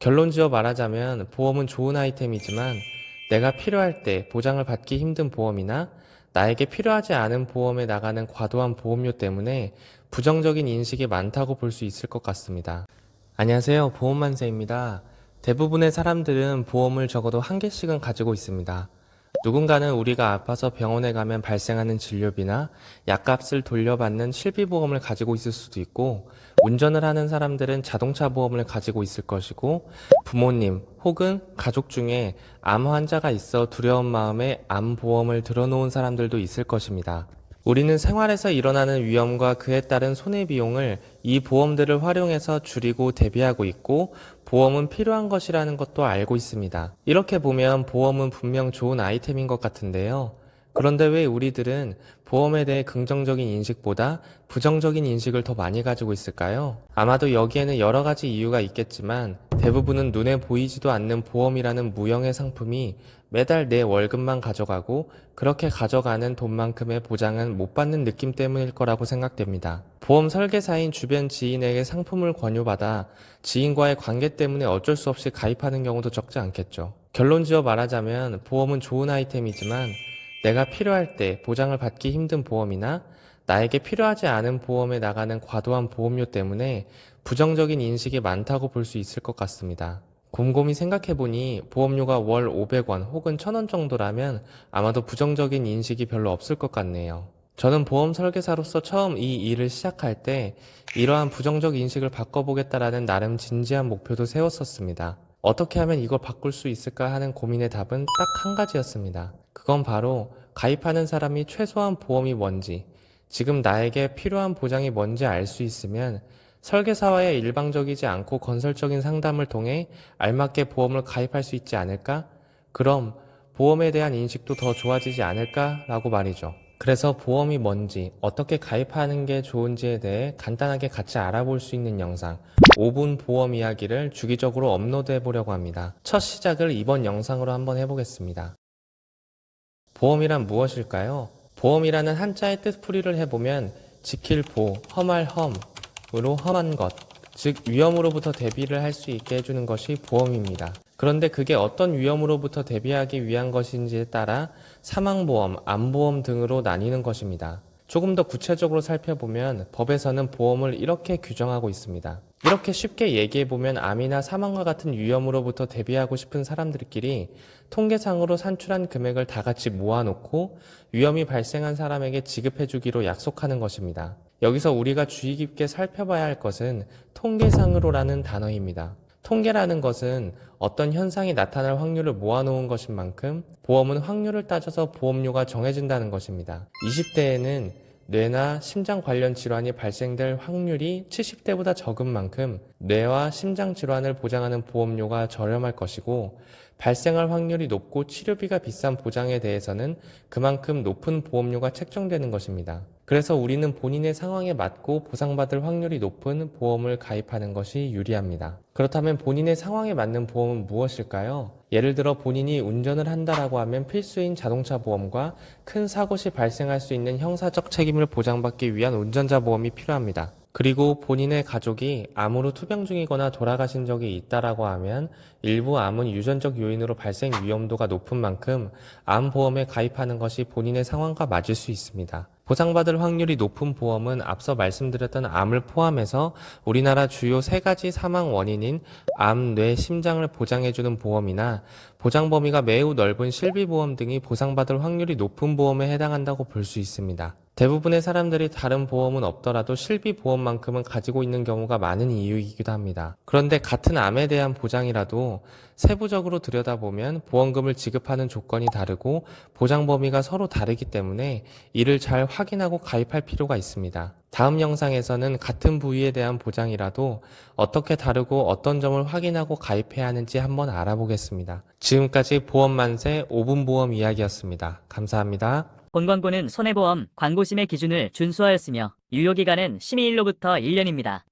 결론 지어 말하자면 보험은 좋은 아이템이지만 내가 필요할 때 보장을 받기 힘든 보험이나 나에게 필요하지 않은 보험에 나가는 과도한 보험료 때문에 부정적인 인식이 많다고 볼 수 있을 것 같습니다. 안녕하세요. 보험만세입니다. 대부분의 사람들은 보험을 적어도 한 개씩은 가지고 있습니다. 누군가는 우리가 아파서 병원에 가면 발생하는 진료비나 약값을 돌려받는 실비보험을 가지고 있을 수도 있고, 운전을 하는 사람들은 자동차 보험을 가지고 있을 것이고, 부모님 혹은 가족 중에 암 환자가 있어 두려운 마음에 암 보험을 들어놓은 사람들도 있을 것입니다. 우리는 생활에서 일어나는 위험과 그에 따른 손해비용을 이 보험들을 활용해서 줄이고 대비하고 있고, 보험은 필요한 것이라는 것도 알고 있습니다. 이렇게 보면 보험은 분명 좋은 아이템인 것 같은데요. 그런데 왜 우리들은 보험에 대해 긍정적인 인식보다 부정적인 인식을 더 많이 가지고 있을까요? 아마도 여기에는 여러 가지 이유가 있겠지만 대부분은 눈에 보이지도 않는 보험이라는 무형의 상품이 매달 내 월급만 가져가고 그렇게 가져가는 돈만큼의 보장은 못 받는 느낌 때문일 거라고 생각됩니다. 보험 설계사인 주변 지인에게 상품을 권유받아 지인과의 관계 때문에 어쩔 수 없이 가입하는 경우도 적지 않겠죠. 결론지어 말하자면 보험은 좋은 아이템이지만 내가 필요할 때 보장을 받기 힘든 보험이나 나에게 필요하지 않은 보험에 나가는 과도한 보험료 때문에 부정적인 인식이 많다고 볼 수 있을 것 같습니다. 곰곰이 생각해보니 보험료가 월 500원 혹은 1000원 정도라면 아마도 부정적인 인식이 별로 없을 것 같네요. 저는 보험 설계사로서 처음 이 일을 시작할 때 이러한 부정적 인식을 바꿔보겠다라는 나름 진지한 목표도 세웠었습니다. 어떻게 하면 이걸 바꿀 수 있을까 하는 고민의 답은 딱 한 가지였습니다. 그건 바로 가입하는 사람이 최소한 보험이 뭔지, 지금 나에게 필요한 보장이 뭔지 알 수 있으면 설계사와의 일방적이지 않고 건설적인 상담을 통해 알맞게 보험을 가입할 수 있지 않을까? 그럼 보험에 대한 인식도 더 좋아지지 않을까라고 말이죠. 그래서 보험이 뭔지, 어떻게 가입하는 게 좋은지에 대해 간단하게 같이 알아볼 수 있는 영상 5분 보험 이야기를 주기적으로 업로드해 보려고 합니다. 첫 시작을 이번 영상으로 한번 해보겠습니다. 보험이란 무엇일까요? 보험이라는 한자의 뜻풀이를 해보면 지킬 보, 험할 험으로 험한 것, 즉 위험으로부터 대비를 할 수 있게 해주는 것이 보험입니다. 그런데 그게 어떤 위험으로부터 대비하기 위한 것인지에 따라 사망보험, 암보험 등으로 나뉘는 것입니다. 조금 더 구체적으로 살펴보면 법에서는 보험을 이렇게 규정하고 있습니다. 이렇게 쉽게 얘기해보면 암이나 사망과 같은 위험으로부터 대비하고 싶은 사람들끼리 통계상으로 산출한 금액을 다 같이 모아놓고 위험이 발생한 사람에게 지급해주기로 약속하는 것입니다. 여기서 우리가 주의 깊게 살펴봐야 할 것은 통계상으로라는 단어입니다. 통계라는 것은 어떤 현상이 나타날 확률을 모아놓은 것인 만큼 보험은 확률을 따져서 보험료가 정해진다는 것입니다. 20대에는 뇌나 심장 관련 질환이 발생될 확률이 70대보다 적은 만큼 뇌와 심장 질환을 보장하는 보험료가 저렴할 것이고, 발생할 확률이 높고 치료비가 비싼 보장에 대해서는 그만큼 높은 보험료가 책정되는 것입니다. 그래서 우리는 본인의 상황에 맞고 보상받을 확률이 높은 보험을 가입하는 것이 유리합니다. 그렇다면 본인의 상황에 맞는 보험은 무엇일까요? 예를 들어 본인이 운전을 한다라고 하면 필수인 자동차 보험과 큰 사고 시 발생할 수 있는 형사적 책임을 보장받기 위한 운전자 보험이 필요합니다. 그리고 본인의 가족이 암으로 투병 중이거나 돌아가신 적이 있다라고 하면 일부 암은 유전적 요인으로 발생 위험도가 높은 만큼 암보험에 가입하는 것이 본인의 상황과 맞을 수 있습니다. 보상받을 확률이 높은 보험은 앞서 말씀드렸던 암을 포함해서 우리나라 주요 3가지 사망 원인인 암, 뇌, 심장을 보장해주는 보험이나 보장 범위가 매우 넓은 실비보험 등이 보상받을 확률이 높은 보험에 해당한다고 볼 수 있습니다. 대부분의 사람들이 다른 보험은 없더라도 실비보험만큼은 가지고 있는 경우가 많은 이유이기도 합니다. 그런데 같은 암에 대한 보장이라도 세부적으로 들여다보면 보험금을 지급하는 조건이 다르고 보장 범위가 서로 다르기 때문에 이를 잘 확인하고 가입할 필요가 있습니다. 다음 영상에서는 같은 부위에 대한 보장이라도 어떻게 다르고 어떤 점을 확인하고 가입해야 하는지 한번 알아보겠습니다. 지금까지 보험만세 5분 보험 이야기였습니다. 감사합니다. 본 광고는 손해보험 광고심의 기준을 준수하였으며 유효기간은 심의일로부터 1년입니다.